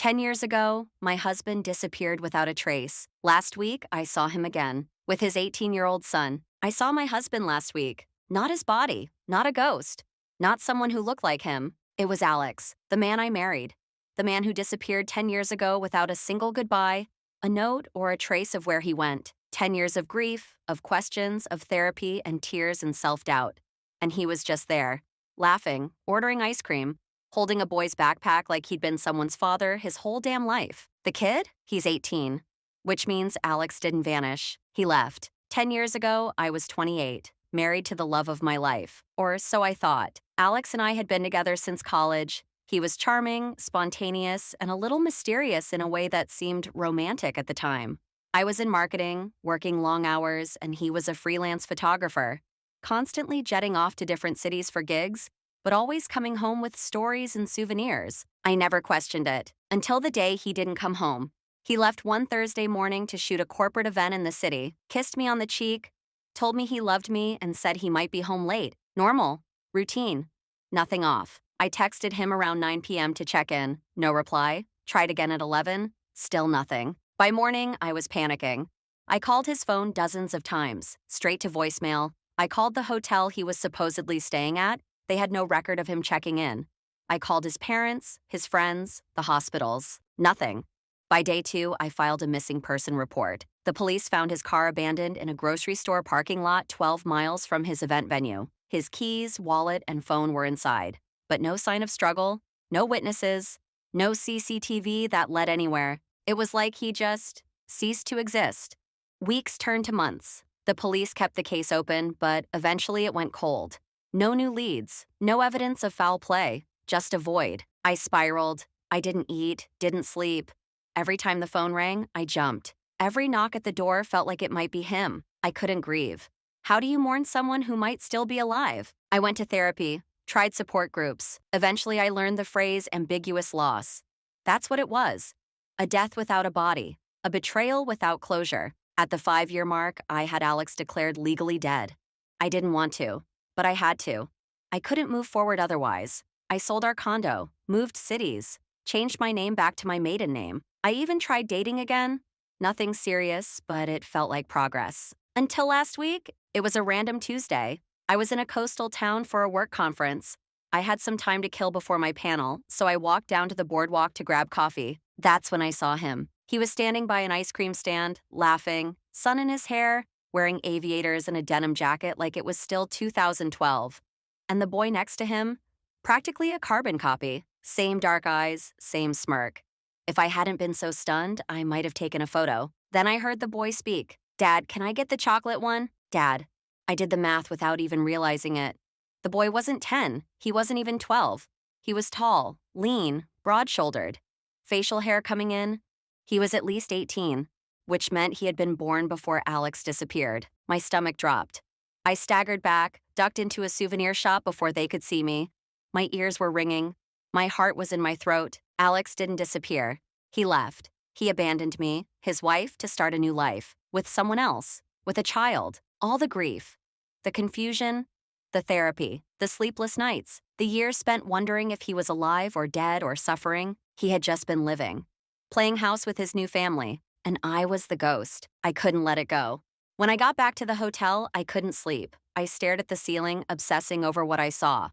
10 years ago, my husband disappeared without a trace. Last week, I saw him again with his 18-year-old son. I saw my husband last week. Not his body, not a ghost, not someone who looked like him. It was Alex, the man I married, the man who disappeared 10 years ago without a single goodbye, a note, or a trace of where he went. 10 years of grief, of questions, of therapy, and tears and self-doubt. And he was just there, laughing, ordering ice cream, holding a boy's backpack like he'd been someone's father his whole damn life. The kid? He's 18. Which means Alex didn't vanish. He left. 10 years ago, I was 28, married to the love of my life. Or so I thought. Alex and I had been together since college. He was charming, spontaneous, and a little mysterious in a way that seemed romantic at the time. I was in marketing, working long hours, and he was a freelance photographer, constantly jetting off to different cities for gigs, but always coming home with stories and souvenirs. I never questioned it, until the day he didn't come home. He left one Thursday morning to shoot a corporate event in the city, kissed me on the cheek, told me he loved me, and said he might be home late. Normal. Routine. Nothing off. I texted him around 9 p.m. to check in. No reply. Tried again at 11. Still nothing. By morning, I was panicking. I called his phone dozens of times, straight to voicemail. I called the hotel he was supposedly staying at. They had no record of him checking in. I called his parents, his friends, the hospitals. Nothing. By day 2, I filed a missing person report. The police found his car abandoned in a grocery store parking lot 12 miles from his event venue. His keys, wallet, and phone were inside. But no sign of struggle, no witnesses, no CCTV that led anywhere. It was like he just ceased to exist. Weeks turned to months. The police kept the case open, but eventually it went cold. No new leads, no evidence of foul play, just a void. I spiraled. I didn't eat, didn't sleep. Every time the phone rang, I jumped. Every knock at the door felt like it might be him. I couldn't grieve. How do you mourn someone who might still be alive? I went to therapy, tried support groups. Eventually, I learned the phrase ambiguous loss. That's what it was. A death without a body. A betrayal without closure. At the 5-year mark, I had Alex declared legally dead. I didn't want to, but I had to. I couldn't move forward otherwise. I sold our condo, moved cities, changed my name back to my maiden name. I even tried dating again. Nothing serious, but it felt like progress. Until last week, it was a random Tuesday. I was in a coastal town for a work conference. I had some time to kill before my panel, so I walked down to the boardwalk to grab coffee. That's when I saw him. He was standing by an ice cream stand, laughing, sun in his hair, wearing aviators and a denim jacket like it was still 2012. And the boy next to him, practically a carbon copy. Same dark eyes, same smirk. If I hadn't been so stunned, I might have taken a photo. Then I heard the boy speak. "Dad, can I get the chocolate one?" Dad. I did the math without even realizing it. The boy wasn't 10. He wasn't even 12. He was tall, lean, broad-shouldered. Facial hair coming in. He was at least 18, which meant he had been born before Alex disappeared. My stomach dropped. I staggered back, ducked into a souvenir shop before they could see me. My ears were ringing. My heart was in my throat. Alex didn't disappear. He left. He abandoned me, his wife, to start a new life. With someone else. With a child. All the grief. The confusion. The therapy. The sleepless nights. The years spent wondering if he was alive or dead or suffering. He had just been living. Playing house with his new family. And I was the ghost. I couldn't let it go. When I got back to the hotel, I couldn't sleep. I stared at the ceiling, obsessing over what I saw.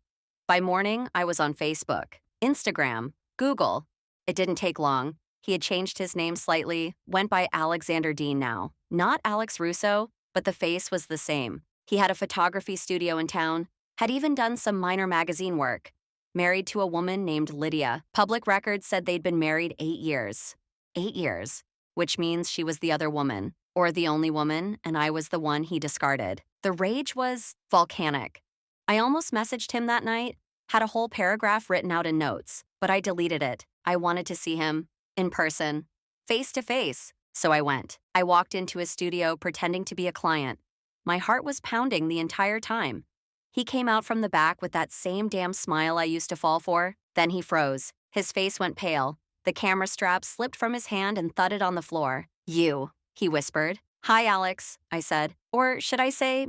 By morning, I was on Facebook, Instagram, Google. It didn't take long. He had changed his name slightly, went by Alexander Dean now. Not Alex Russo, but the face was the same. He had a photography studio in town, had even done some minor magazine work. Married to a woman named Lydia. Public records said they'd been married 8 years. 8 years, which means she was the other woman, or the only woman, and I was the one he discarded. The rage was volcanic. I almost messaged him that night, had a whole paragraph written out in notes, but I deleted it. I wanted to see him, in person, face to face, so I went. I walked into his studio pretending to be a client. My heart was pounding the entire time. He came out from the back with that same damn smile I used to fall for. Then he froze. His face went pale. The camera strap slipped from his hand and thudded on the floor. "You," he whispered. "Hi, Alex," I said. Or should I say,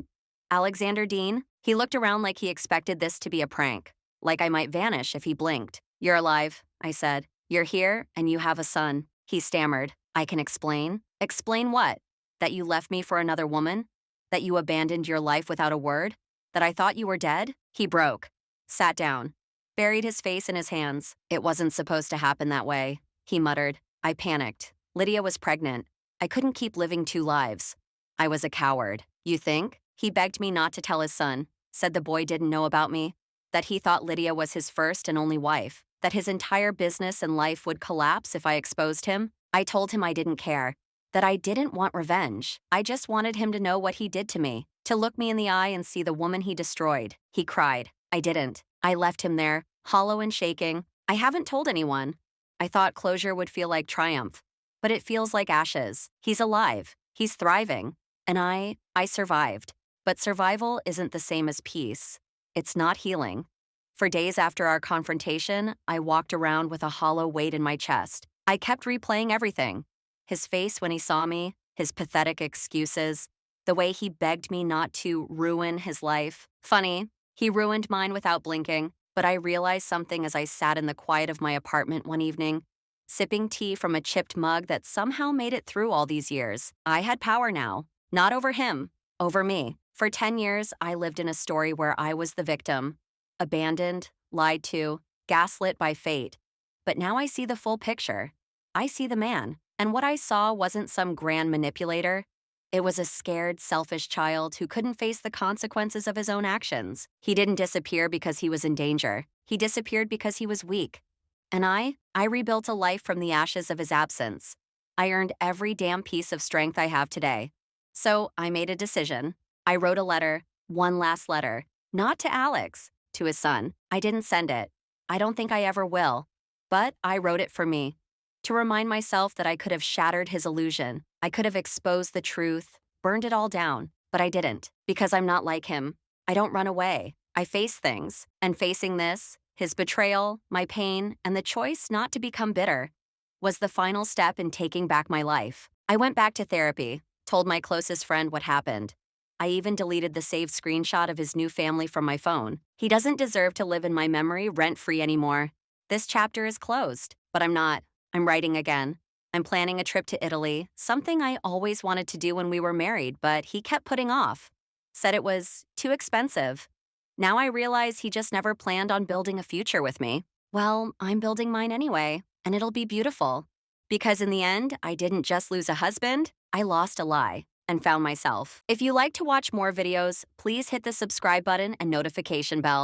Alexander Dean? He looked around like he expected this to be a prank, like I might vanish if he blinked. "You're alive," I said. You're here and you have a son. He stammered. I can explain. Explain what? That you left me for another woman? That you abandoned your life without a word? That I thought you were dead? He broke. Sat down. Buried his face in his hands. It wasn't supposed to happen that way, he muttered. I panicked. Lydia was pregnant. I couldn't keep living two lives. I was a coward. You think? He begged me not to tell his son. Said the boy didn't know about me. That he thought Lydia was his first and only wife. That his entire business and life would collapse if I exposed him. I told him I didn't care. That I didn't want revenge. I just wanted him to know what he did to me. To look me in the eye and see the woman he destroyed. He cried. I didn't. I left him there, hollow and shaking. I haven't told anyone. I thought closure would feel like triumph. But it feels like ashes. He's alive. He's thriving. And I survived. But survival isn't the same as peace. It's not healing. For days after our confrontation, I walked around with a hollow weight in my chest. I kept replaying everything. His face when he saw me, his pathetic excuses, the way he begged me not to ruin his life. Funny, he ruined mine without blinking, but I realized something as I sat in the quiet of my apartment one evening, sipping tea from a chipped mug that somehow made it through all these years. I had power now, not over him, over me. For 10 years, I lived in a story where I was the victim, abandoned, lied to, gaslit by fate. But now I see the full picture. I see the man. And what I saw wasn't some grand manipulator. It was a scared, selfish child who couldn't face the consequences of his own actions. He didn't disappear because he was in danger. He disappeared because he was weak. And I rebuilt a life from the ashes of his absence. I earned every damn piece of strength I have today. So I made a decision. I wrote a letter, one last letter, not to Alex, to his son. I didn't send it. I don't think I ever will. But I wrote it for me. To remind myself that I could have shattered his illusion. I could have exposed the truth, burned it all down, but I didn't, because I'm not like him. I don't run away. I face things, and facing this, his betrayal, my pain, and the choice not to become bitter, was the final step in taking back my life. I went back to therapy, told my closest friend what happened. I even deleted the saved screenshot of his new family from my phone. He doesn't deserve to live in my memory rent-free anymore. This chapter is closed, but I'm not. I'm writing again. I'm planning a trip to Italy, something I always wanted to do when we were married, but he kept putting off. Said it was too expensive. Now I realize he just never planned on building a future with me. Well, I'm building mine anyway, and it'll be beautiful. Because in the end, I didn't just lose a husband, I lost a lie and found myself. If you like to watch more videos, please hit the subscribe button and notification bell.